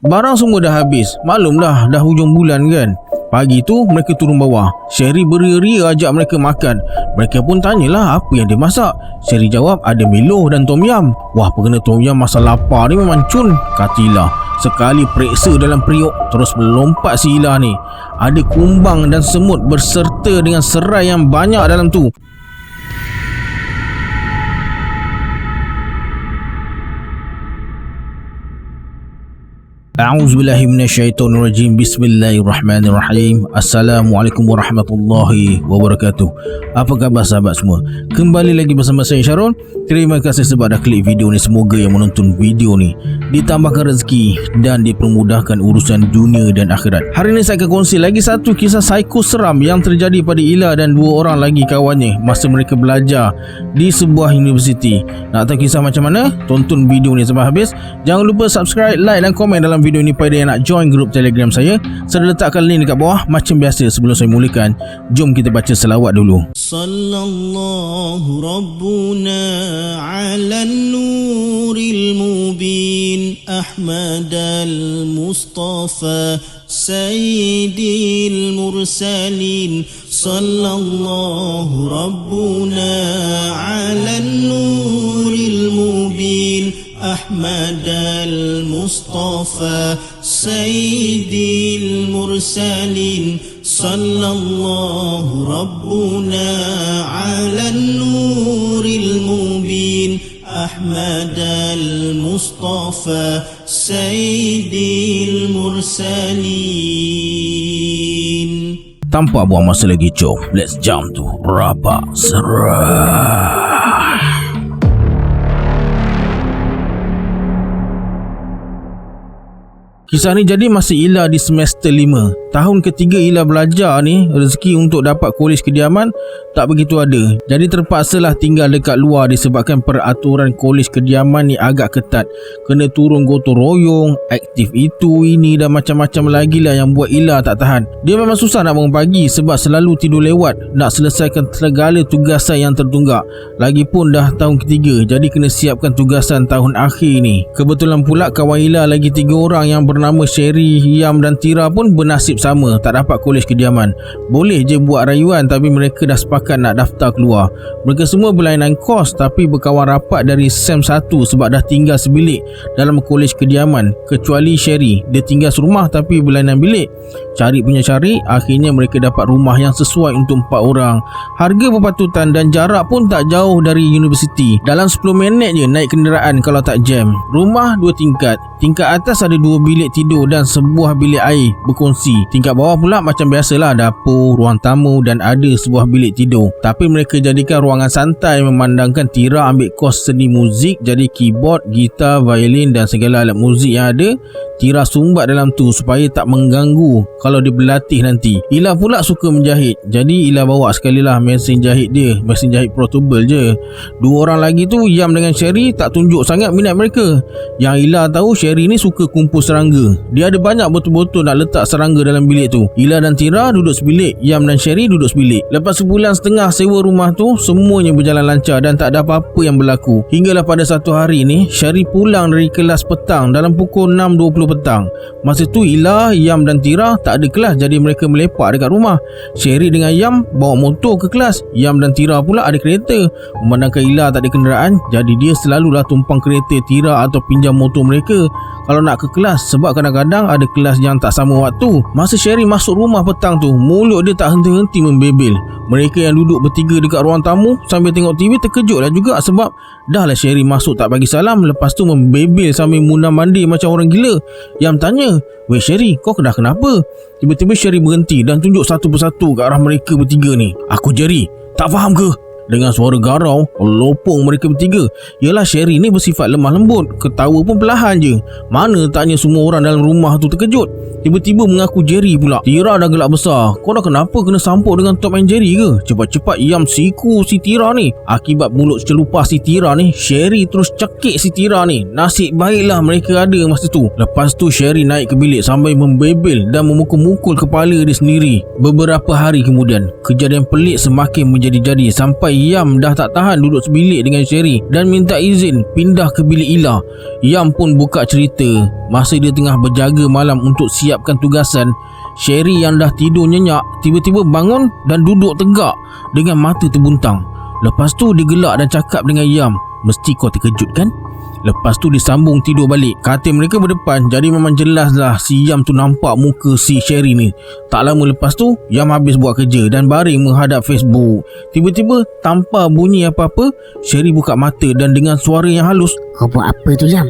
Barang semua dah habis. Maklumlah dah hujung bulan kan. Pagi tu mereka turun bawah. Sherry beria-ria ajak mereka makan. Mereka pun tanyalah apa yang dia masak. Sherry jawab ada Milo dan Tom Yum. Wah, penggena Tom Yum masa lapar ni memang cun, kata Ila. Sekali periksa dalam periuk, terus melompat si Ila ni. Ada kumbang dan semut berserta dengan serai yang banyak dalam tu. A'udzubillahi minasyaitonirrajim. Bismillahirrahmanirrahim. Assalamualaikum warahmatullahi wabarakatuh. Apa khabar sahabat semua? Kembali lagi bersama saya Syarul. Terima kasih sebab dah klik video ni. Semoga yang menonton video ni ditambahkan rezeki dan dipermudahkan urusan dunia dan akhirat. Hari ini saya akan kongsi lagi satu kisah psiko seram yang terjadi pada Ila dan dua orang lagi kawannya masa mereka belajar di sebuah universiti. Nak tahu kisah macam mana? Tonton video ni sampai habis. Jangan lupa subscribe, like dan komen dalam video ni pada yang nak join grup Telegram saya. Saya letakkan link dekat bawah. Macam biasa sebelum saya mulakan, jom kita baca selawat dulu. Sallallahu Rabbuna ala nuril mubin Ahmad al-Mustafa Sayyidil Mursalin. Sallallahu Rabbuna ala nuril mubin Ahmad al-Mustafa Sayyidil Mursalin. Sallallahu Rabbuna ala nuril mubin Ahmad al-Mustafa Sayyidil Mursalin. Tanpa buang masa lagi, jom let's jump to Rabak Serah. Kisah ni jadi masa Ila di semester 5. Tahun ketiga Ila belajar ni, rezeki untuk dapat kolej kediaman tak begitu ada. Jadi terpaksalah tinggal dekat luar disebabkan peraturan kolej kediaman ni agak ketat. Kena turun gotong royong, aktif itu, ini dan macam-macam lagi lah yang buat Ila tak tahan. Dia memang susah nak bangun pagi sebab selalu tidur lewat, nak selesaikan segala tugasan yang tertunggak. Lagipun dah tahun ketiga, jadi kena siapkan tugasan tahun akhir ni. Kebetulan pula kawan Ila lagi 3 orang yang bernama Sherry, Yam dan Tira pun bernasib sama, tak dapat kolej kediaman. Boleh je buat rayuan tapi mereka dah sepakat nak daftar keluar. Mereka semua berlainan kos tapi berkawan rapat dari SEM 1 sebab dah tinggal sebilik dalam kolej kediaman. Kecuali Sherry, dia tinggal serumah tapi berlainan bilik. Cari punya cari, akhirnya mereka dapat rumah yang sesuai untuk 4 orang. Harga berpatutan dan jarak pun tak jauh dari universiti. Dalam 10 minit je naik kenderaan kalau tak jam. Rumah 2 tingkat. Tingkat atas ada 2 bilik tidur dan sebuah bilik air berkongsi. Tingkat bawah pula macam biasalah, dapur, ruang tamu dan ada sebuah bilik tidur. Tapi mereka jadikan ruangan santai memandangkan Tira ambil kos seni muzik, jadi keyboard, gitar, violin dan segala alat muzik yang ada Tira sumbat dalam tu supaya tak mengganggu kalau dia berlatih nanti. Ila pula suka menjahit, jadi Ila bawa sekali lah mesin jahit dia, mesin jahit portable je. 2 orang lagi tu, Yam dengan Sherry, tak tunjuk sangat minat mereka. Yang Ila tahu Sherry ni suka kumpul serangga. Dia ada banyak botol-botol nak letak serangga dalam bilik tu. Ila dan Tira duduk sebilik, Yam dan Sherry duduk sebilik. Lepas sebulan setengah sewa rumah tu, semuanya berjalan lancar dan tak ada apa-apa yang berlaku. Hinggalah pada satu hari ni, Sherry pulang dari kelas petang dalam pukul 6.20 petang. Masa tu Ila, Yam dan Tira tak ada kelas, jadi mereka melepak dekat rumah. Sherry dengan Yam bawa motor ke kelas. Yam dan Tira pula ada kereta. Memandangkan Ila tak ada kenderaan, jadi dia selalulah tumpang kereta Tira atau pinjam motor mereka kalau nak ke kelas, sebab kadang-kadang ada kelas yang tak sama waktu. Masa Sherry masuk rumah petang tu, mulut dia tak henti-henti membebel. Mereka yang duduk bertiga dekat ruang tamu sambil tengok TV terkejutlah juga sebab dahlah Sherry masuk tak bagi salam, lepas tu membebel sambil mundar mandir macam orang gila. Yang tanya, "Weh Sherry, kau dah kenapa?" Tiba-tiba Sherry berhenti dan tunjuk satu persatu ke arah mereka bertiga ni. "Aku Jerry, tak faham ke?" Dengan suara garau, lopong mereka bertiga. Yalah, Sherry ni bersifat lemah lembut, ketawa pun perlahan je. Mana taknya semua orang dalam rumah tu terkejut. Tiba-tiba mengaku Jerry pula. Tira dah gelak besar. "Kau dah kenapa kena sampuk dengan Tom and Jerry ke? Cepat-cepat Yam siku si Tira ni." Akibat mulut celupah si Tira ni, Sherry terus cekik si Tira ni. Nasib baiklah mereka ada masa tu. Lepas tu Sherry naik ke bilik sambil membebel dan memukul-mukul kepala dia sendiri. Beberapa hari kemudian, kejadian pelik semakin menjadi-jadi sampai Yam dah tak tahan duduk sebilik dengan Sherry dan minta izin pindah ke bilik Ila. Yam pun buka cerita masa dia tengah berjaga malam untuk siapkan tugasan. Sherry yang dah tidur nyenyak tiba-tiba bangun dan duduk tegak dengan mata terbuntang. Lepas tu dia gelak dan cakap dengan Yam, "Mesti kau terkejut kan?" Lepas tu disambung tidur balik. Katil mereka berdepan, jadi memang jelaslah si Yam tu nampak muka si Sherry ni. Tak lama lepas tu Yam habis buat kerja dan baring menghadap Facebook. Tiba-tiba tanpa bunyi apa-apa, Sherry buka mata dan dengan suara yang halus, "Kau buat apa tu, Yam?"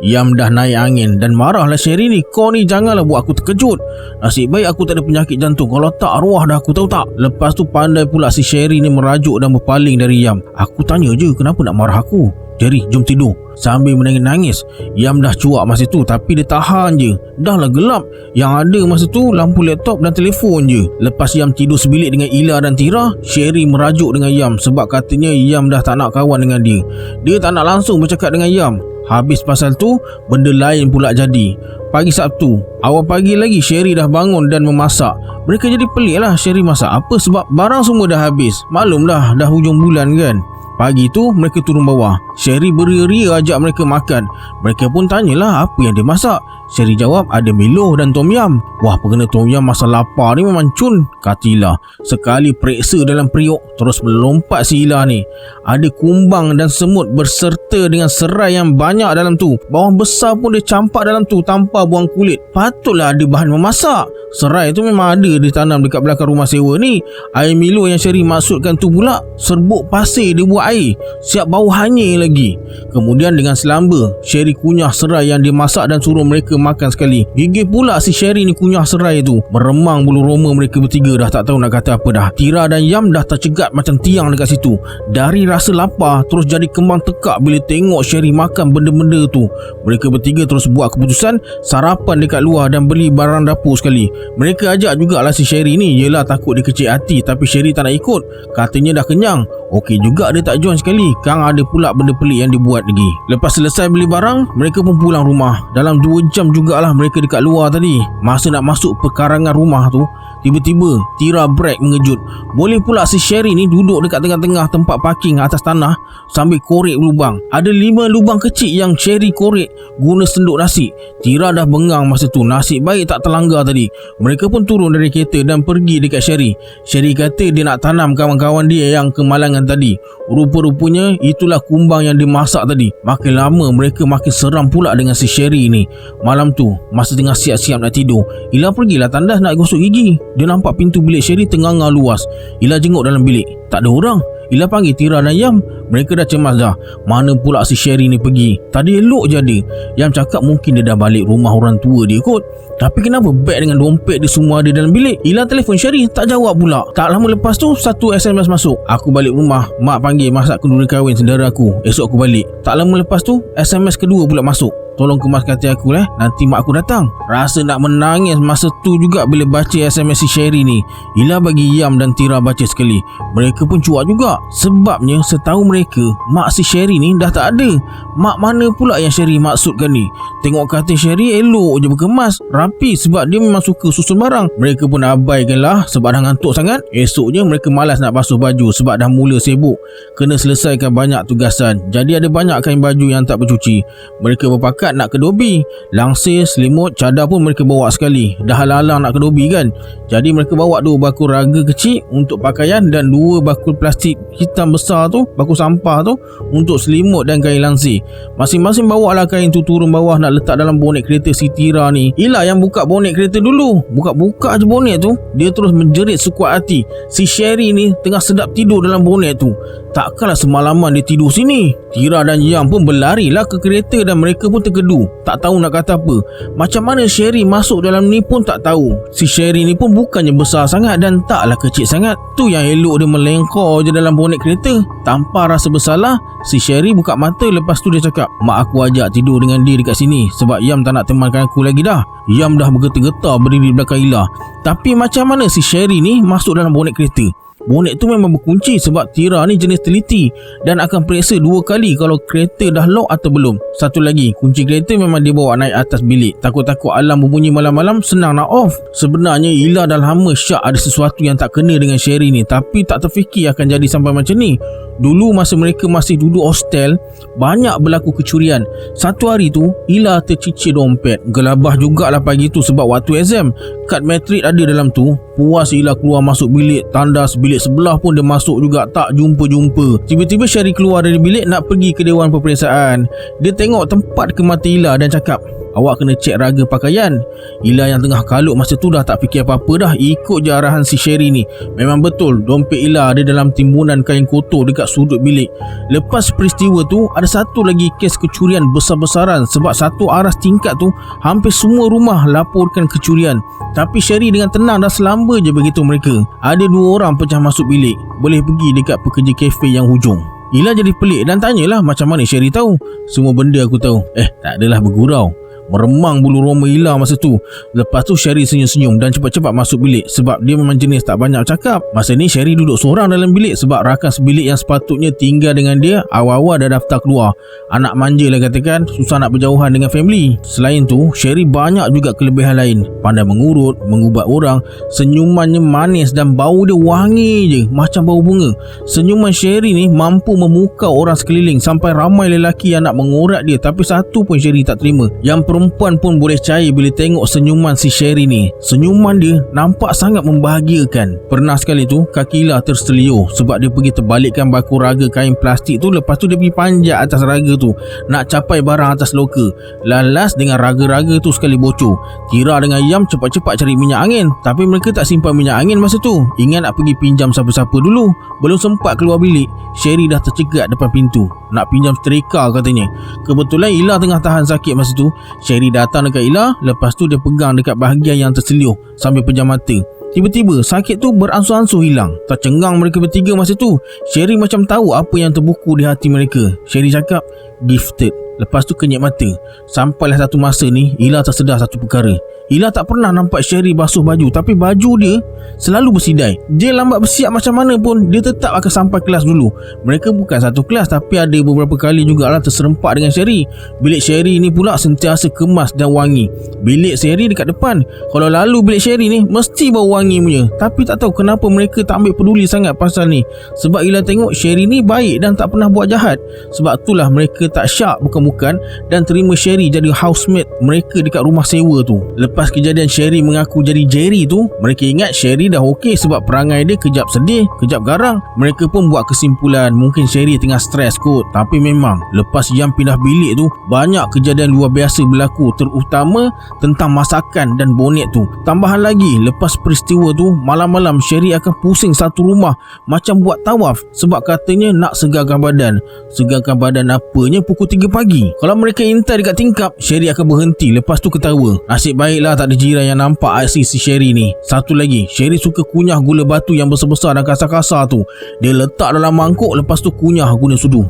Yam dah naik angin dan marahlah Sherry ni. "Kau ni janganlah buat aku terkejut. Nasib baik aku tak ada penyakit jantung. Kalau tak arwah dah aku, tahu tak?" Lepas tu pandai pula si Sherry ni merajuk dan berpaling dari Yam. "Aku tanya je kenapa nak marah aku? Sherry, jom tidur." Sambil menangis-nangis. Yam dah cuak masa tu tapi dia tahan je. Dah lah gelap. Yang ada masa tu lampu laptop dan telefon je. Lepas Yam tidur sebilik dengan Ila dan Tira, Sherry merajuk dengan Yam sebab katanya Yam dah tak nak kawan dengan dia. Dia tak nak langsung bercakap dengan Yam. Habis pasal tu, benda lain pula jadi. Pagi Sabtu, awal pagi lagi Sherry dah bangun dan memasak. Mereka jadi pelik lah Sherry masak apa sebab barang semua dah habis. Maklumlah dah hujung bulan kan. Pagi tu mereka turun bawah. Sherry beria-ria ajak mereka makan. Mereka pun tanyalah apa yang dia masak. Sherry jawab ada Milo dan Tom Yam. "Wah, penggena Tom Yam masa lapar ni memang cun," kata Ila. Sekali periksa dalam periuk, terus melompat si Ila ni. Ada kumbang dan semut berserta dengan serai yang banyak dalam tu. Bawang besar pun dia campak dalam tu tanpa buang kulit. Patutlah ada bahan memasak. Serai tu memang ada ditanam dekat belakang rumah sewa ni. Air Milo yang Sherry maksudkan tu pula serbuk pasir dia buat air. Siap bau hanyir lagi. Kemudian dengan selamba, Sherry kunyah serai yang dia masak dan suruh mereka makan sekali. Gigih pula si Sherry ni kunyah serai tu. Meremang bulu roma mereka bertiga dah tak tahu nak kata apa dah. Tira dan Yam dah tercegat macam tiang dekat situ. Dari rasa lapar terus jadi kembang tekak bila tengok Sherry makan benda-benda tu. Mereka bertiga terus buat keputusan sarapan dekat luar dan beli barang dapur sekali. Mereka ajak jugalah si Sherry ni. Yelah takut dia kecil hati, tapi Sherry tak nak ikut. Katanya dah kenyang. Okey juga dia tak join sekali. Kan ada pula benda pelik yang dia buat lagi. Lepas selesai beli barang, mereka pun pulang rumah. Dalam 2 jam jugalah mereka dekat luar tadi. Masa nak masuk perkarangan rumah tu, tiba-tiba Tira break mengejut. Boleh pula si Sherry ni duduk dekat tengah-tengah tempat parking atas tanah sambil korek lubang. Ada 5 lubang kecil yang Sherry korek guna senduk nasi. Tira dah bengang masa tu. Nasib baik tak terlanggar tadi. Mereka pun turun dari kereta dan pergi dekat Sherry. Sherry kata dia nak tanam kawan-kawan dia yang kemalangan tadi. Rupa-rupanya itulah kumbang yang dimasak tadi. Makin lama mereka makin seram pula dengan si Sherry ni. Malam tu masa tengah siap-siap nak tidur, Ila pergilah tandas nak gosok gigi. Dia nampak pintu bilik Sherry tenganga luas. Ila jenguk dalam bilik, tak ada orang. Ila panggil Tira dan Yam. Mereka dah cemas dah. Mana pula si Sherry ni pergi? Tadi elok je ada. Yam cakap mungkin dia dah balik rumah orang tua dia kot. Tapi kenapa beg dengan dompet dia semua ada dalam bilik? Ila telefon Sherry, tak jawab pula. Tak lama lepas tu satu SMS masuk. "Aku balik rumah. Mak panggil masak kenduri kahwin saudara aku. Esok aku balik." Tak lama lepas tu SMS kedua pula masuk. "Tolong kemaskan hati aku nanti mak aku datang." Rasa nak menangis masa tu juga bila baca SMS si Sherry ni. Ila bagi Yam dan Tira baca sekali. Mereka pun cuak juga. Sebabnya setahu mereka, mak si Sherry ni dah tak ada. Mak mana pula yang Sherry maksudkan ni? Tengok katil Sherry elok je berkemas, rapi sebab dia memang suka susun barang. Mereka pun abaikanlah sebab dah ngantuk sangat. Esoknya mereka malas nak basuh baju sebab dah mula sibuk. Kena selesaikan banyak tugasan. Jadi ada banyak kain baju yang tak bercuci. Mereka berpakat nak ke Dobi. Langsir, selimut, cadar pun mereka bawa sekali. Dah halang-halang nak ke Dobi kan. Jadi mereka bawa 2 bakul raga kecil untuk pakaian dan 2 bakul plastik hitam besar tu, bakul sampah tu, untuk selimut dan kain langsir. Masing-masing bawa lah kain tu turun bawah nak letak dalam bonet kereta si Tira ni. Ila yang buka bonet kereta dulu. Buka-buka je bonet tu, dia terus menjerit sekuat hati. Si Sherry ni tengah sedap tidur dalam bonet tu. Takkanlah semalaman dia tidur sini. Tira dan Yam pun berlarilah ke kereta dan mereka pun terkedu. Tak tahu nak kata apa. Macam mana Sherry masuk dalam ni pun tak tahu. Si Sherry ni pun bukannya besar sangat dan taklah kecil sangat. Tu yang elok dia melengkor je dalam bonet kereta. Tanpa rasa bersalah, si Sherry buka mata. Lepas tu dia cakap, "Mak aku ajak tidur dengan dia dekat sini sebab Yam tak nak temankan aku lagi dah." Yam dah bergetar-getar berdiri di belakang Ila. Tapi macam mana si Sherry ni masuk dalam bonet kereta? Bonet tu memang berkunci sebab Tira ni jenis teliti dan akan periksa 2 kali kalau kereta dah lock atau belum. Satu lagi, kunci kereta memang dia bawa naik atas bilik. Takut-takut alarm berbunyi malam-malam, senang nak off. Sebenarnya Ila dah lama syak ada sesuatu yang tak kena dengan Sherry ni, tapi tak terfikir akan jadi sampai macam ni. Dulu masa mereka masih duduk hostel, banyak berlaku kecurian. Satu hari tu Ila tercicir dompet. Gelabah jugalah pagi tu sebab waktu exam. Kad matrik ada dalam tu. Puas Ila keluar masuk bilik tandas. Bilik sebelah pun dia masuk juga, tak jumpa-jumpa. Tiba-tiba Sherry keluar dari bilik nak pergi ke Dewan Peperiksaan. Dia tengok tempat ke mata Ila dan cakap, "Awak kena cek raga pakaian." Ila yang tengah kalut masa tu dah tak fikir apa-apa dah, ikut je arahan si Sherry ni. Memang betul dompet Ila ada dalam timbunan kain kotor dekat sudut bilik. Lepas peristiwa tu ada satu lagi kes kecurian besar-besaran sebab satu aras tingkat tu hampir semua rumah laporkan kecurian. Tapi Sherry dengan tenang dah selamba je begitu mereka. Ada 2 orang pecah masuk bilik, boleh pergi dekat pekerja kafe yang hujung. Ila jadi pelik dan tanyalah macam mana Sherry tahu. "Semua benda aku tahu." Tak adalah bergurau. Meremang bulu roma Ila masa tu. Lepas tu Sherry senyum-senyum dan cepat-cepat masuk bilik sebab dia memang jenis tak banyak cakap. Masa ni Sherry duduk seorang dalam bilik sebab rakan sebilik yang sepatutnya tinggal dengan dia awal-awal dah daftar keluar. Anak manja lah katakan, susah nak berjauhan dengan family. Selain tu Sherry banyak juga kelebihan lain. Pandai mengurut, mengubat orang, senyumannya manis dan bau dia wangi je macam bau bunga. Senyuman Sherry ni mampu memukau orang sekeliling sampai ramai lelaki yang nak mengorat dia, tapi satu pun Sherry tak terima. Yang perempuan pun boleh cair bila tengok senyuman si Sherry ni. Senyuman dia nampak sangat membahagiakan. Pernah sekali tu kaki Ila terselio sebab dia pergi terbalikkan bakul raga kain plastik tu. Lepas tu dia pergi panjat atas raga tu nak capai barang atas loker. Lalas dengan raga-raga tu sekali bocor. Tira dengan Yam cepat-cepat cari minyak angin, tapi mereka tak simpan minyak angin masa tu. Ingat nak pergi pinjam siapa-siapa dulu. Belum sempat keluar bilik, Sherry dah tercegat depan pintu nak pinjam setrika katanya. Kebetulan Ila tengah tahan sakit masa tu. Sherry datang dekat Ila. Lepas tu dia pegang dekat bahagian yang terselioh sambil pejam mata. Tiba-tiba sakit tu beransur-ansur hilang. Tercengang mereka bertiga masa tu. Sherry macam tahu apa yang terbuku di hati mereka. Sherry cakap, "Gifted." Lepas tu kenyap mata. Sampailah satu masa ni Ila tersedar satu perkara. Ila tak pernah nampak Sherry basuh baju, tapi baju dia selalu bersidai. Dia lambat bersiap macam mana pun, dia tetap akan sampai kelas dulu. Mereka bukan satu kelas, tapi ada beberapa kali jugalah terserempak dengan Sherry. Bilik Sherry ni pula sentiasa kemas dan wangi. Bilik Sherry dekat depan. Kalau lalu bilik Sherry ni mesti bau wangi punya. Tapi tak tahu kenapa mereka tak ambil peduli sangat pasal ni. Sebab Ila tengok Sherry ni baik dan tak pernah buat jahat. Sebab itulah mereka tak syak bukan-bukan dan terima Sherry jadi housemate mereka dekat rumah sewa tu. Lepas kejadian Sherry mengaku jadi Jerry tu, mereka ingat Sherry dah okey sebab perangai dia kejap sedih, kejap garang. Mereka pun buat kesimpulan mungkin Sherry tengah stres kot. Tapi memang lepas Yam pindah bilik tu, banyak kejadian luar biasa berlaku, terutama tentang masakan dan bonet tu. Tambahan lagi, lepas peristiwa tu, malam-malam Sherry akan pusing satu rumah macam buat tawaf sebab katanya nak segarkan badan. Segarkan badan apanya pukul 3 pagi. Kalau mereka intai dekat tingkap, Sherry akan berhenti, lepas tu ketawa. Nasib baiklah tak ada jiran yang nampak aksi si Sherry ni. Satu lagi, Sherry suka kunyah gula batu yang besar-besar dan kasar-kasar tu. Dia letak dalam mangkuk, lepas tu kunyah guna sudu.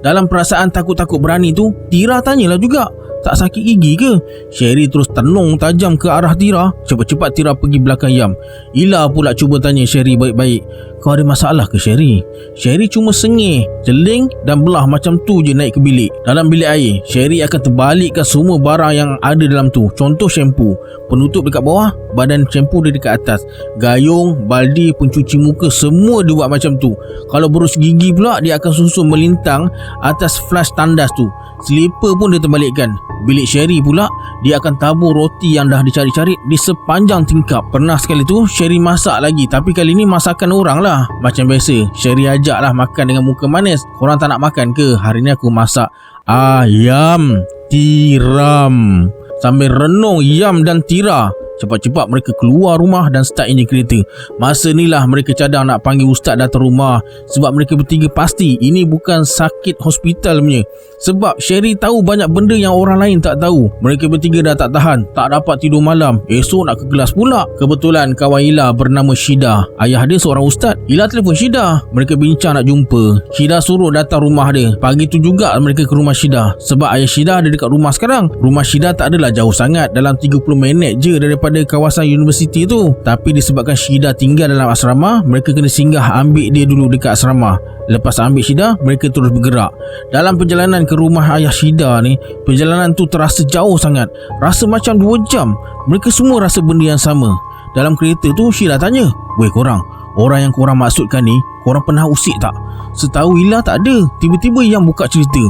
Dalam perasaan takut-takut berani tu, Tira tanyalah juga, "Tak sakit gigi ke?" Sherry terus tenung tajam ke arah Tira. Cepat-cepat Tira pergi belakang Yam. Ila pula cuba tanya Sherry baik-baik, "Kau ada masalah ke Sherry?" Sherry cuma sengih, jeling dan belah macam tu je naik ke bilik. Dalam bilik air, Sherry akan terbalikkan semua barang yang ada dalam tu. Contoh shampoo, penutup dekat bawah, badan shampoo dia dekat atas. Gayung, baldi, pencuci muka, semua dia buat macam tu. Kalau berus gigi pula, dia akan susun melintang atas flash tandas tu. Selipar pun dia terbalikkan. Bilik Sherry pula, dia akan tabur roti yang dah dicari-cari di sepanjang tingkap. Pernah sekali tu Sherry masak lagi, tapi kali ni masakan orang lah. Macam biasa, Sherry ajak lah makan dengan muka manis. "Korang tak nak makan ke? Hari ni aku masak ayam tiram." Sambil renung Yam dan Tira, cepat-cepat mereka keluar rumah dan start enjin kereta. Masa ni lah mereka cadang nak panggil ustaz datang rumah. Sebab mereka bertiga pasti ini bukan sakit hospital punya. Sebab Sherry tahu banyak benda yang orang lain tak tahu. Mereka bertiga dah tak tahan, tak dapat tidur malam. Esok nak ke kelas pula. Kebetulan kawan Ila bernama Shida. Ayah dia seorang ustaz. Ila telefon Shida. Mereka bincang nak jumpa. Shida suruh datang rumah dia. Pagi tu juga mereka ke rumah Shida. Sebab ayah Shida ada dekat rumah sekarang. Rumah Shida tak adalah jauh sangat, dalam 30 minit je daripada daripada kawasan universiti tu. Tapi disebabkan Syida tinggal dalam asrama, mereka kena singgah ambil dia dulu dekat asrama. Lepas ambil Syida, mereka terus bergerak. Dalam perjalanan ke rumah ayah Syida ni, perjalanan tu terasa jauh sangat. Rasa macam 2 jam. Mereka semua rasa benda yang sama. Dalam kereta tu Syida tanya, "Weh korang, orang yang korang maksudkan ni, korang pernah usik tak?" Setahu Ila tak ada. Tiba-tiba Yam buka cerita.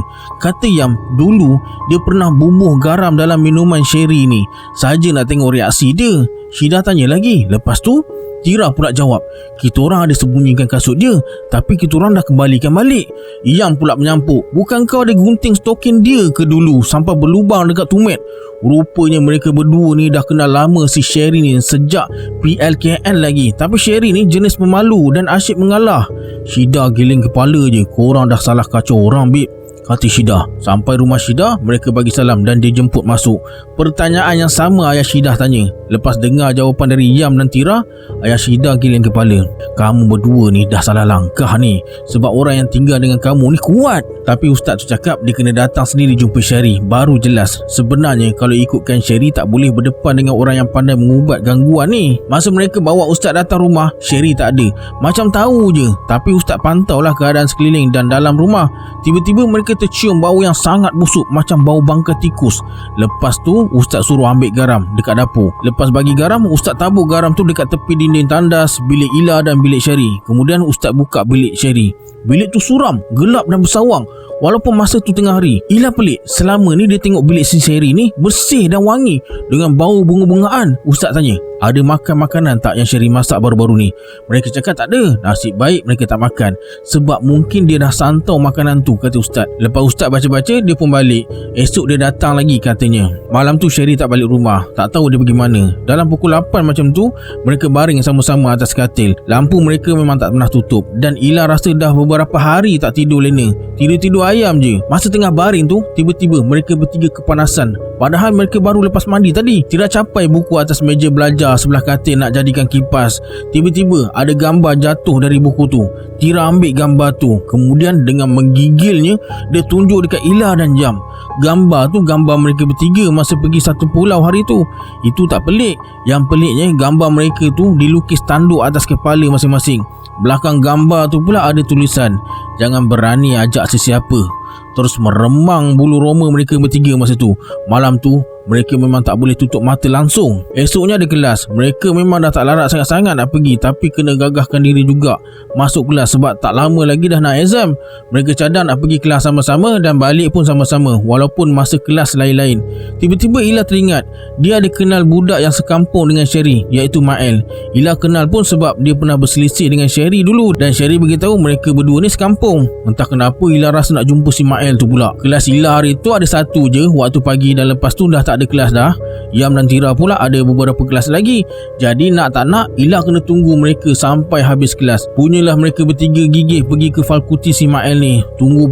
Kata Yam, dulu dia pernah bubuh garam dalam minuman sherry ni. Saja nak tengok reaksi dia. Syida tanya lagi. Lepas tu Tira pula jawab, "Kita orang ada sembunyikan kasut dia, tapi kita orang dah kembalikan balik." Yam pula menyampuk, "Bukan kau ada gunting stokin dia ke dulu sampai berlubang dekat tumit?" Rupanya mereka berdua ni dah kenal lama si Sherry ni sejak PLKN lagi. Tapi Sherry ni jenis pemalu dan asyik mengalah. Syida giling kepala je. "Korang dah salah kacau orang, babe," kata Syida. Sampai rumah Syida, mereka bagi salam dan dia jemput masuk. Pertanyaan yang sama ayah Syida tanya. Lepas dengar jawapan dari Yam dan Tira, ayah Syida giling kepala. "Kamu berdua ni dah salah langkah ni. Sebab orang yang tinggal dengan kamu ni kuat." Tapi ustaz tu cakap dia kena datang sendiri jumpa Sherry. Baru jelas. Sebenarnya kalau ikutkan Sherry tak boleh berdepan dengan orang yang pandai mengubat gangguan ni. Masa mereka bawa ustaz datang rumah, Sherry tak ada. Macam tahu je. Tapi ustaz pantaulah keadaan sekeliling dan dalam rumah. Tiba-tiba mereka tercium bau yang sangat busuk, macam bau bangkai tikus. Lepas tu ustaz suruh ambil garam dekat dapur. Lepas bagi garam, ustaz tabur garam tu dekat tepi dinding tandas bilik Ila dan bilik Sherry. Kemudian ustaz buka bilik Sherry. Bilik tu suram, gelap dan bersawang. Walaupun masa tu tengah hari. Ila pelik, selama ni dia tengok bilik si Sherry ni bersih dan wangi dengan bau bunga-bungaan. Ustaz tanya, "Ada makan makanan tak yang Sherry masak baru-baru ni?" Mereka cakap tak ada. Nasib baik mereka tak makan, sebab mungkin dia dah santau makanan tu, kata ustaz. Lepas ustaz baca-baca, dia pun balik. Esok dia datang lagi katanya. Malam tu Sherry tak balik rumah. Tak tahu dia pergi mana. Dalam pukul 8 macam tu, mereka baring sama-sama atas katil. Lampu mereka memang tak pernah tutup. Dan Ila rasa dah beberapa hari tak tidur lena. Tidur-tidur ayam je. Masa tengah baring tu, tiba-tiba mereka bertiga kepanasan. Padahal mereka baru lepas mandi tadi. Tira capai buku atas meja belajar sebelah katil nak jadikan kipas. Tiba-tiba ada gambar jatuh dari buku tu. Tira ambil gambar tu. Kemudian dengan menggigilnya, dia tunjuk dekat Ila dan Jam. Gambar tu gambar mereka bertiga masa pergi satu pulau hari tu. Itu tak pelik. Yang peliknya, gambar mereka tu dilukis tanduk atas kepala masing-masing. Belakang gambar tu pula ada tulisan, "Jangan berani ajak sesiapa." Terus meremang bulu roma mereka bertiga masa tu. Malam tu mereka memang tak boleh tutup mata langsung. Esoknya ada kelas. Mereka memang dah tak larat sangat-sangat nak pergi, tapi kena gagahkan diri juga masuk kelas sebab tak lama lagi dah nak exam. Mereka cadang nak pergi kelas sama-sama dan balik pun sama-sama, walaupun masa kelas lain-lain. Tiba-tiba Ila teringat dia ada kenal budak yang sekampung dengan Sherry, iaitu Mael. Ila kenal pun sebab dia pernah berselisih dengan Sherry dulu, dan Sherry beritahu mereka berdua ni sekampung. Entah kenapa Ila rasa nak jumpa si Mael tu pula. Kelas Ila hari tu ada satu je waktu pagi, dan lepas tu dah tak ada kelas dah. Yam dan Tira pula ada beberapa kelas lagi. Jadi nak tak nak, Ila kena tunggu mereka sampai habis kelas. Punyalah mereka bertiga gigih pergi ke fakulti si Mael ni. Tunggu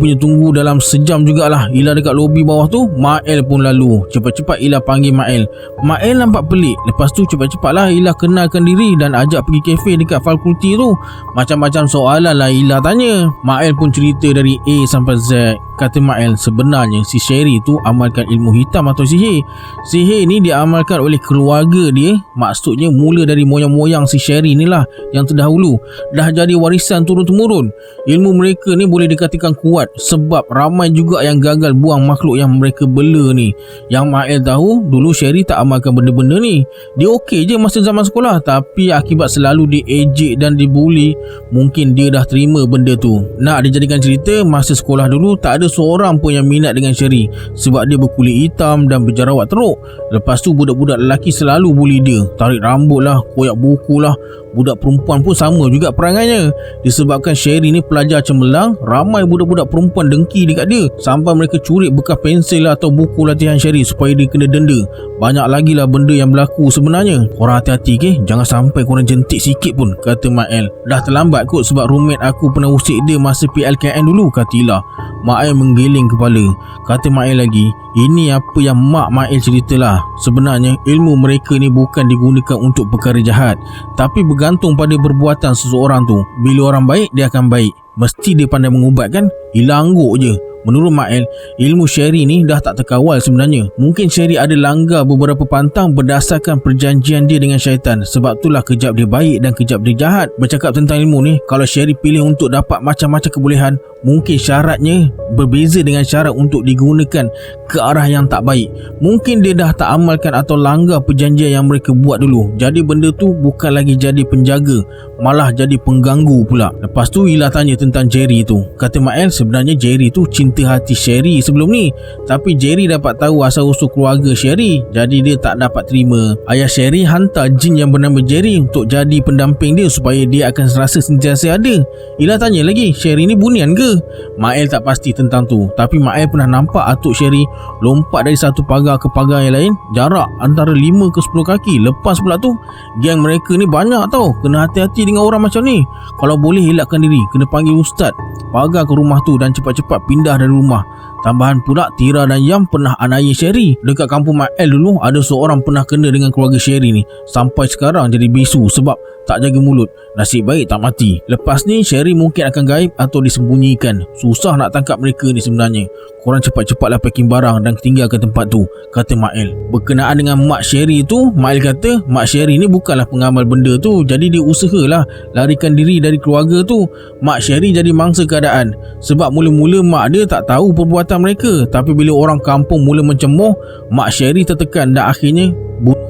dalam sejam jugalah. Ila dekat lobi bawah tu, Mael pun lalu. Cepat-cepat Ila panggil Mael. Mael nampak pelik. Lepas tu cepat-cepatlah Ila kenalkan diri dan ajak pergi kafe dekat fakulti tu. Macam-macam soalan lah Ila tanya. Mael pun cerita dari A sampai Z. Kata Mael, sebenarnya si Sherry tu amalkan ilmu hitam atau sihir. Sihir ni diamalkan oleh keluarga dia. Maksudnya mula dari moyang-moyang si Sherry ni lah yang terdahulu. Dah jadi warisan turun-temurun. Ilmu mereka ni boleh dikatakan kuat sebab ramai juga yang gagal buang makhluk yang mereka bela ni. Yang Mael tahu, dulu Sherry tak amalkan benda-benda ni. Dia okey je masa zaman sekolah, tapi akibat selalu diejek dan dibuli, mungkin dia dah terima benda tu. Nak dijadikan cerita, masa sekolah dulu tak ada seorang pun yang minat dengan Sherry sebab dia berkulit hitam dan berjerawat teruk. Lepas tu budak-budak lelaki selalu bully dia, tarik rambut lah, koyak buku lah. Budak perempuan pun sama juga perangainya. Disebabkan Sherry ni pelajar cemerlang, ramai budak-budak perempuan dengki dekat dia sampai mereka curi bekas pensel lah atau buku latihan Sherry supaya dia kena denda. Banyak lagi lah benda yang berlaku sebenarnya. Korang hati-hati ke, jangan sampai korang jentik sikit pun, kata Mael. Dah terlambat kot sebab roommate aku pernah usik dia masa PLKN dulu, kata Ila. Mael menggeling kepala. Kata Mael lagi, ini apa yang mak Mael ceritalah. Sebenarnya ilmu mereka ni bukan digunakan untuk perkara jahat, tapi bergantung pada perbuatan seseorang tu. Bila orang baik, dia akan baik. Mesti dia pandai mengubat kan? Ila angguk je. Menurut Mael, ilmu Sherry ni dah tak terkawal sebenarnya. Mungkin Sherry ada langgar beberapa pantang berdasarkan perjanjian dia dengan syaitan. Sebab itulah kejap dia baik dan kejap dia jahat. Bercakap tentang ilmu ni, kalau Sherry pilih untuk dapat macam-macam kebolehan, mungkin syaratnya berbeza dengan syarat untuk digunakan ke arah yang tak baik. Mungkin dia dah tak amalkan atau langgar perjanjian yang mereka buat dulu. Jadi benda tu bukan lagi jadi penjaga, malah jadi pengganggu pula. Lepas tu Ila tanya tentang Jerry tu. Kata Mael, sebenarnya Jerry tu cinta hati Sherry sebelum ni. Tapi Jerry dapat tahu asal-usul keluarga Sherry, jadi dia tak dapat terima. Ayah Sherry hantar jin yang bernama Jerry untuk jadi pendamping dia supaya dia akan rasa sentiasa ada. Ila tanya lagi, Sherry ni bunian ke? Mael tak pasti tentang tu. Tapi Mael pernah nampak atuk Sherry lompat dari satu pagar ke pagar yang lain, jarak antara 5 ke 10 kaki. Lepas pula tu, geng mereka ni banyak tau. Kena hati-hati dengan orang macam ni. Kalau boleh elakkan diri, kena panggil ustaz, pagar ke rumah tu dan cepat-cepat pindah dari rumah. Tambahan pula, Tira dan Yam pernah aniaya Sherry. Dekat kampung Mael dulu ada seorang pernah kena dengan keluarga Sherry ni. Sampai sekarang jadi bisu sebab tak jaga mulut. Nasib baik tak mati. Lepas ni Sherry mungkin akan gaib atau disembunyikan. Susah nak tangkap mereka ni sebenarnya. Korang cepat-cepatlah packing barang dan tinggalkan tempat tu, kata Mael. Berkenaan dengan mak Sherry tu, Mael kata mak Sherry ni bukanlah pengamal benda tu. Jadi dia usahalah larikan diri dari keluarga tu. Mak Sherry jadi mangsa keadaan. Sebab mula-mula mak dia tak tahu perbuatan mereka. Tapi bila orang kampung mula mencemoh, mak Sherry tertekan dan akhirnya bunuh.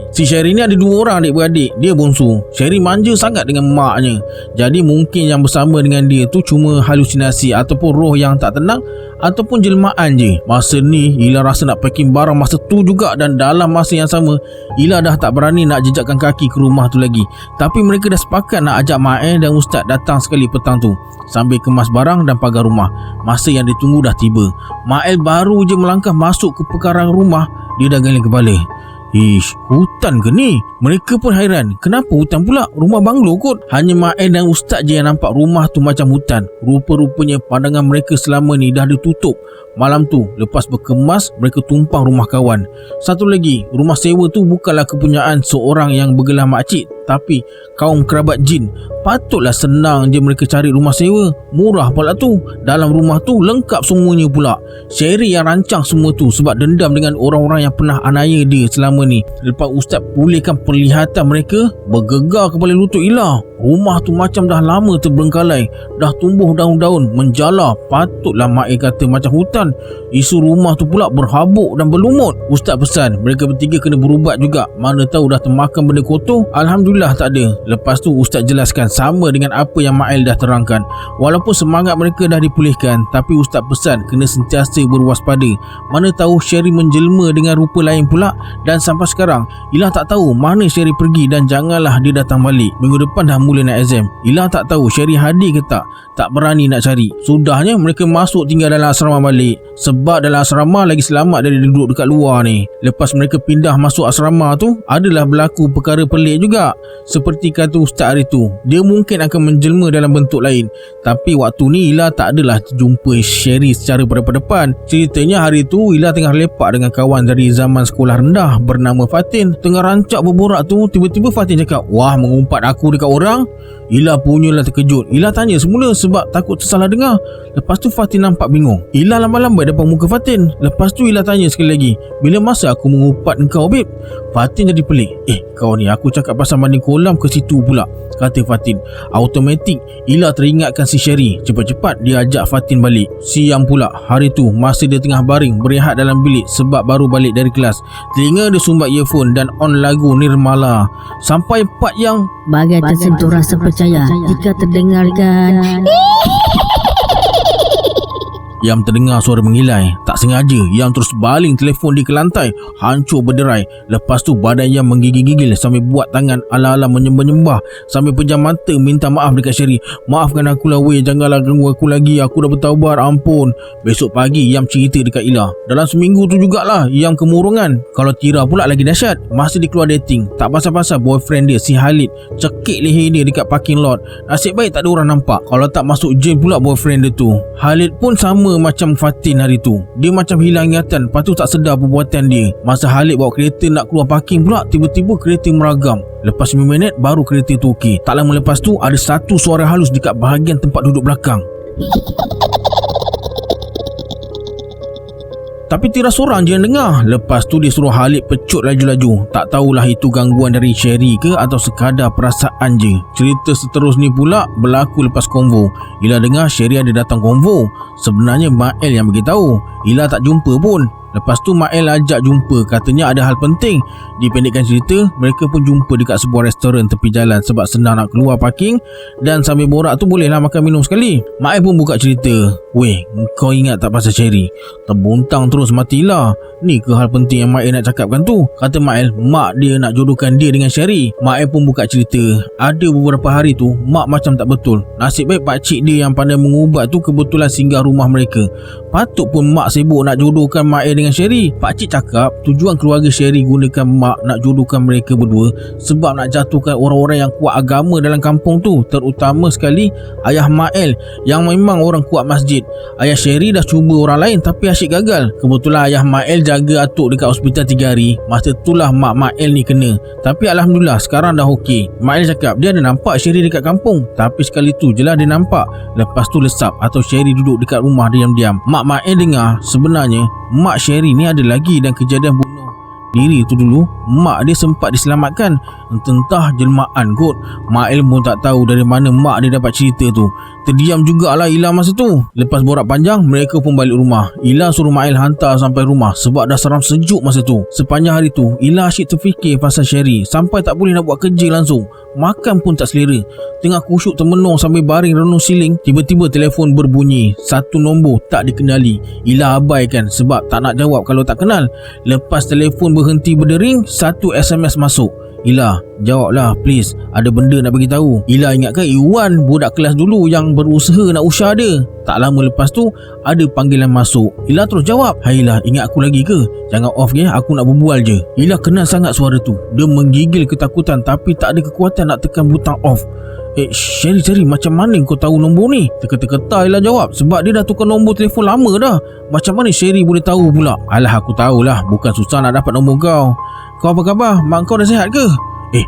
Si Sherry ni ada 2 orang adik-beradik. Dia bongsu. Sherry manja sangat dengan maknya. Jadi mungkin yang bersama dengan dia tu cuma halusinasi ataupun roh yang tak tenang ataupun jelmaan je. Masa ni Ila rasa nak packing barang masa tu juga. Dan dalam masa yang sama, Ila dah tak berani nak jejakkan kaki ke rumah tu lagi. Tapi mereka dah sepakat nak ajak Mael dan ustaz datang sekali petang tu sambil kemas barang dan pagar rumah. Masa yang ditunggu dah tiba. Mael baru je melangkah masuk ke pekarangan rumah, dia dah geleng kepala. Ish, hutan ke ni? Mereka pun hairan. Kenapa hutan pula? Rumah banglo kot. Hanya Mael dan ustaz je yang nampak rumah tu macam hutan. Rupa-rupanya pandangan mereka selama ni dah ditutup. Malam tu, lepas berkemas, mereka tumpang rumah kawan. Satu lagi, rumah sewa tu bukanlah kepunyaan seorang yang bergelar makcik, tapi kaum kerabat jin. Patutlah senang je mereka cari rumah sewa. Murah pula tu. Dalam rumah tu lengkap semuanya pula. Sherry yang rancang semua tu sebab dendam dengan orang-orang yang pernah aniaya dia selama ni. Lepas ustaz pulihkan penglihatan mereka, bergegar kepala lutut Ila. Rumah tu macam dah lama terbengkalai, dah tumbuh daun-daun menjala. Patutlah Mael kata macam hutan. Isu rumah tu pula berhabuk dan berlumut. Ustaz pesan mereka bertiga kena berubat juga. Mana tahu dah termakan benda kotor. Alhamdulillah tak ada. Lepas tu ustaz jelaskan sama dengan apa yang Mael dah terangkan. Walaupun semangat mereka dah dipulihkan, tapi ustaz pesan kena sentiasa berwaspada. Mana tahu Sherry menjelma dengan rupa lain pula. Dan sampai sekarang Ila tak tahu mana Sherry pergi dan janganlah dia datang balik. Minggu depan dah mula nak exam. Ila tak tahu Sherry hadir ke tak. Tak berani nak cari. Sudahnya mereka masuk tinggal dalam asrama balik. Sebab dalam asrama lagi selamat dari duduk dekat luar ni. Lepas mereka pindah masuk asrama tu, adalah berlaku perkara pelik juga. Seperti kata ustaz hari tu, dia mungkin akan menjelma dalam bentuk lain. Tapi waktu ni Ila tak adalah jumpa Sherry secara berdepan. Ceritanya hari tu Ila tengah lepak dengan kawan dari zaman sekolah rendah bernama Fatin. Tengah rancak berborak tu, tiba-tiba Fatin cakap, "Wah, mengumpat aku dekat orang." Ila punyalah terkejut. Ila tanya semula sebab takut tersalah dengar. Lepas tu Fatin nampak bingung. Ila lambai-lambai depan muka Fatin. Lepas tu Ila tanya sekali lagi, "Bila masa aku mengumpat engkau, babe?" Fatin jadi pelik. Kau ni aku cakap pasal mandi kolam ke situ pula," kata Fatin. Automatik Ila teringatkan si Sherry. Cepat-cepat dia ajak Fatin balik. Siang pula hari tu, masa dia tengah baring berehat dalam bilik sebab baru balik dari kelas, telinga dia sumbat earphone dan on lagu Nirmala sampai part yang bagai tersentuh rasa percaya jika terdengarkan. Yam terdengar suara mengilai. Tak sengaja Yam terus baling telefon dia ke lantai, hancur berderai. Lepas tu badan Yam menggigil-gigil sambil buat tangan ala-ala menyembah-nyembah sambil pejam mata minta maaf dekat Sherry. "Maafkan aku lah weh, janganlah ganggu aku lagi, aku dah bertaubat, ampun." Besok pagi Yam cerita dekat Ila. Dalam seminggu tu jugalah Yam kemurungan. Kalau Tira pula lagi dahsyat. Masa dia keluar dating, tak pasal-pasal boyfriend dia si Halid cekik leher dia dekat parking lot. Nasib baik tak ada orang nampak. Kalau tak masuk jail pula boyfriend dia tu. Halid pun sama macam Fatin hari tu. Dia macam hilang ingatan, lepas tu tak sedar perbuatan dia. Masa Halid bawa kereta nak keluar parking pula, tiba-tiba kereta meragam. Lepas 5 minit baru kereta tu okey. Tak lama lepas tu ada satu suara halus dekat bahagian tempat duduk belakang. Tapi Tira seorang je yang dengar. Lepas tu dia suruh Khalid pecut laju-laju. Tak tahulah itu gangguan dari Sherry ke atau sekadar perasaan je. Cerita seterusnya pula berlaku lepas konvo. Ila dengar Sherry ada datang konvo. Sebenarnya Mael yang beritahu. Ila tak jumpa pun. Lepas tu Mael ajak jumpa, katanya ada hal penting. Dipendekkan cerita, mereka pun jumpa dekat sebuah restoran tepi jalan sebab senang nak keluar parking, dan sambil borak tu bolehlah makan minum sekali. Mael pun buka cerita. Weh, kau ingat tak pasal Sherry? Terbuntang terus matilah. Ni ke hal penting yang Mael nak cakapkan tu? Kata Mael, mak dia nak jodohkan dia dengan Sherry. Mael pun buka cerita. Ada beberapa hari tu mak macam tak betul. Nasib baik pakcik dia yang pandai mengubat tu kebetulan singgah rumah mereka. Patut pun mak sibuk nak jodohkan Mael dengan Sherry. Pakcik cakap tujuan keluarga Sherry gunakan mak nak jodohkan mereka berdua sebab nak jatuhkan orang-orang yang kuat agama dalam kampung tu, terutama sekali ayah Mael yang memang orang kuat masjid. Ayah Sherry dah cuba orang lain tapi asyik gagal. Kebetulan ayah Mael jaga atuk dekat hospital 3 hari. Masa itulah mak Mael ni kena. Tapi Alhamdulillah sekarang dah okey. Mael cakap dia ada nampak Sherry dekat kampung, tapi sekali tu je lah dia nampak. Lepas tu lesap atau Sherry duduk dekat rumah diam-diam. Mak Mael dengar sebenarnya mak Sherry ni ada lagi, dan kejadian bunuh diri tu dulu mak dia sempat diselamatkan. Entah jelmaan kot. Mael pun tak tahu dari mana mak dia dapat cerita tu. Terdiam jugalah Ila masa tu. Lepas borak panjang, mereka pun balik rumah. Ila suruh Mael hantar sampai rumah sebab dah seram sejuk masa tu. Sepanjang hari tu Ila asyik terfikir pasal Sherry sampai tak boleh nak buat kerja langsung. Makan pun tak selera. Tengah kusyuk termenung sambil baring renung siling, tiba-tiba telefon berbunyi. Satu nombor tak dikenali. Ila abaikan sebab tak nak jawab kalau tak kenal. Lepas telefon berhenti berdering, satu SMS masuk. Ila, jawablah please, ada benda nak bagi tahu. Ila ingatkan Iwan, budak kelas dulu yang berusaha nak usah dia. Tak lama lepas tu ada panggilan masuk. Ila terus jawab. Hai Ila, ingat aku lagi ke? Jangan off ya, aku nak berbual je. Ila kenal sangat suara tu. Dia menggigil ketakutan tapi tak ada kekuatan nak tekan butang off. Sherry, macam mana kau tahu nombor ni? Terketa-keta Ila jawab sebab dia dah tukar nombor telefon lama dah. Macam mana Sherry boleh tahu pula? Alah, aku tahulah, bukan susah nak dapat nombor kau. Kau apa khabar? Mak kau dah sihat ke?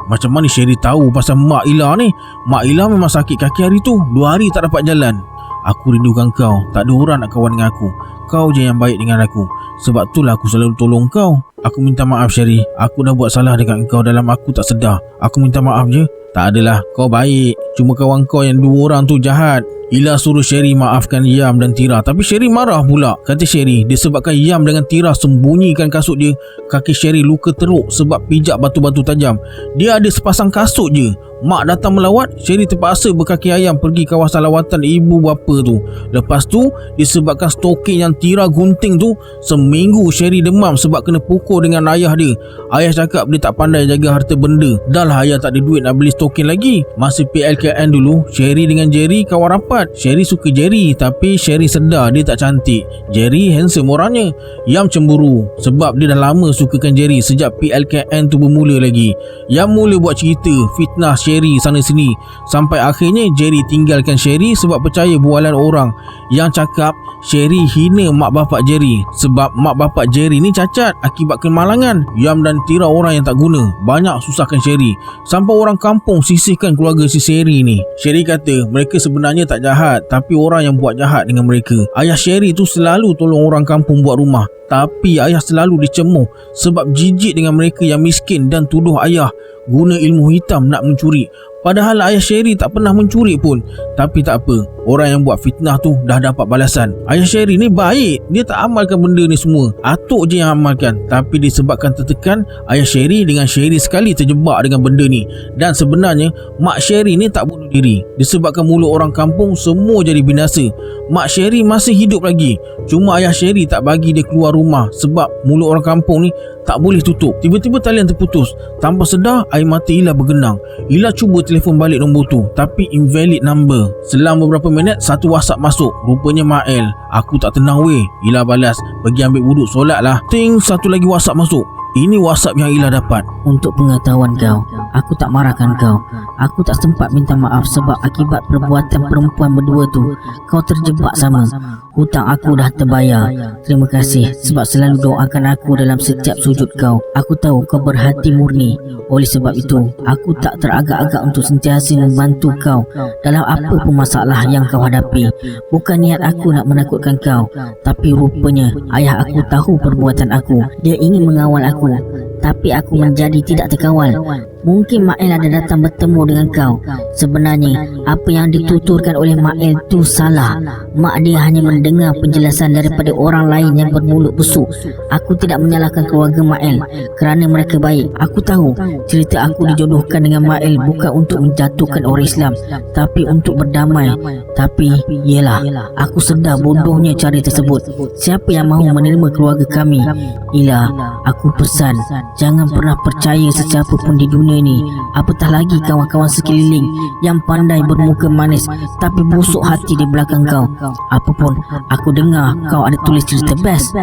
Macam mana Sherry tahu pasal mak Ila ni? Mak Ila memang sakit kaki hari tu. 2 hari tak dapat jalan. Aku rindukan kau. Tak ada orang nak kawan dengan aku. Kau je yang baik dengan aku. Sebab itulah aku selalu tolong kau. Aku minta maaf Sherry. Aku dah buat salah dengan kau dalam aku tak sedar. Aku minta maaf je. Tak adalah, kau baik. Cuma kawan kau yang 2 orang tu jahat. Ila suruh Sherry maafkan Yam dan Tira, tapi Sherry marah pula. Kata Sherry, disebabkan Yam dengan Tira sembunyikan kasut dia, kaki Sherry luka teruk sebab pijak batu-batu tajam. Dia ada sepasang kasut je. Mak datang melawat, Sherry terpaksa berkaki ayam pergi kawasan lawatan ibu bapa tu. Lepas tu, disebabkan stokin yang Tira gunting tu, seminggu Sherry demam sebab kena pukul dengan ayah dia. Ayah cakap dia tak pandai jaga harta benda. Dah lah ayah tak ada duit nak beli stokin lagi. Masa PLKN dulu, Sherry dengan Jerry kawan rapat. Sherry suka Jerry, tapi Sherry sedar dia tak cantik. Jerry handsome orangnya. Yam cemburu sebab dia dah lama sukakan Jerry sejak PLKN tu bermula lagi. Yam mula buat cerita, fitnah Sherry sana sini, sampai akhirnya Jerry tinggalkan Sherry sebab percaya bualan orang yang cakap Sherry hina mak bapak Jerry sebab mak bapak Jerry ni cacat akibat kemalangan. Yam dan Tira orang yang tak guna, banyak susahkan Sherry sampai orang kampung sisihkan keluarga si Sherry ni. Sherry kata mereka sebenarnya tak jahat, tapi orang yang buat jahat dengan mereka. Ayah Sherry tu selalu tolong orang kampung buat rumah, tapi ayah selalu dicemuh sebab jijik dengan mereka yang miskin dan tuduh ayah guna ilmu hitam nak mencuri. Padahal ayah Sherry tak pernah mencuri pun. Tapi tak apa, orang yang buat fitnah tu dah dapat balasan. Ayah Sherry ni baik, dia tak amalkan benda ni semua. Atuk je yang amalkan. Tapi disebabkan tertekan, ayah Sherry dengan Sherry sekali terjebak dengan benda ni. Dan sebenarnya mak Sherry ni tak bunuh diri. Disebabkan mulut orang kampung semua jadi binasa. Mak Sherry masih hidup lagi. Cuma ayah Sherry tak bagi dia keluar rumah sebab mulut orang kampung ni tak boleh tutup. Tiba-tiba talian terputus. Tanpa sedar, air mata Ila bergenang. Ila cuba telefon balik nombor tu, tapi invalid number. Selang beberapa minit, satu WhatsApp masuk. Rupanya Mael. Aku tak tenang weh. Ila balas, pergi ambil wuduk solat lah. Ting, satu lagi WhatsApp masuk. Ini WhatsApp yang Ila dapat. Untuk pengetahuan kau, aku tak marahkan kau. Aku tak sempat minta maaf sebab akibat perbuatan perempuan berdua tu, kau terjebak sama. Hutang aku dah terbayar. Terima kasih sebab selalu doakan aku dalam setiap sujud kau. Aku tahu kau berhati murni. Oleh sebab itu, aku tak teragak-agak untuk sentiasa membantu kau dalam apa pun masalah yang kau hadapi. Bukan niat aku nak menakutkan kau, tapi rupanya ayah aku tahu perbuatan aku. Dia ingin mengawal aku, tapi aku menjadi tidak terkawal. Mungkin Mael ada datang bertemu dengan kau. Sebenarnya apa yang dituturkan oleh Mael tu salah. Mak dia hanya mendengar penjelasan daripada orang lain yang bermulut busuk. Aku tidak menyalahkan keluarga Mael kerana mereka baik. Aku tahu cerita aku dijodohkan dengan Mael bukan untuk menjatuhkan orang Islam, tapi untuk berdamai. Tapi yelah, aku sedar bodohnya cara tersebut. Siapa yang mahu menerima keluarga kami? Ila, aku pesan, jangan pernah percaya sesiapa pun di dunia ini, apatah lagi kawan-kawan sekeliling yang pandai bermuka manis tapi busuk hati di belakang kau. Apapun, aku dengar kau ada tulis cerita best.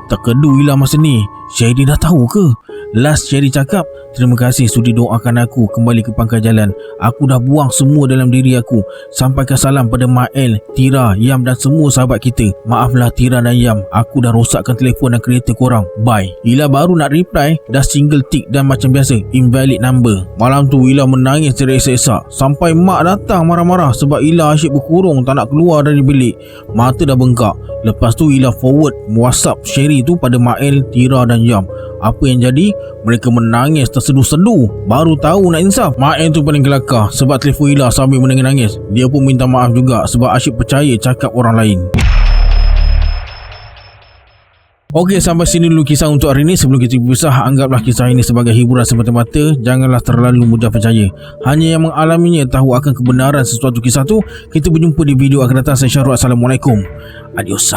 Terkedu Ila masa ni. Syairi dah tahu ke? Last Syairi cakap, terima kasih sudi doakan aku kembali ke pangkal jalan. Aku dah buang semua dalam diri aku. Sampaikan salam pada Mael, Tira, Yam dan semua sahabat kita. Maaflah Tira dan Yam, aku dah rosakkan telefon dan kereta korang. Bye. Ila baru nak reply, dah single tick dan macam biasa, invalid number. Malam tu Ila menangis teresak-esak sampai mak datang marah-marah sebab Ila asyik berkurung tak nak keluar dari bilik. Mata dah bengkak. Lepas tu Ila forward WhatsApp Syairi tu pada Mael, Tira dan Yam. Apa yang jadi? Mereka menangis tersedu-sedu. Baru tahu nak insaf, Mael tu paling kelakar sebab telefon Ila sambil menangis-nangis. Dia pun minta maaf juga sebab asyik percaya cakap orang lain. Okey, sampai sini dulu kisah untuk hari ini. Sebelum kita berpisah, anggaplah kisah ini sebagai hiburan semata-mata. Janganlah terlalu mudah percaya. Hanya yang mengalaminya tahu akan kebenaran sesuatu kisah tu. Kita berjumpa di video akan datang. Saya Syahrul. Assalamualaikum. Adios.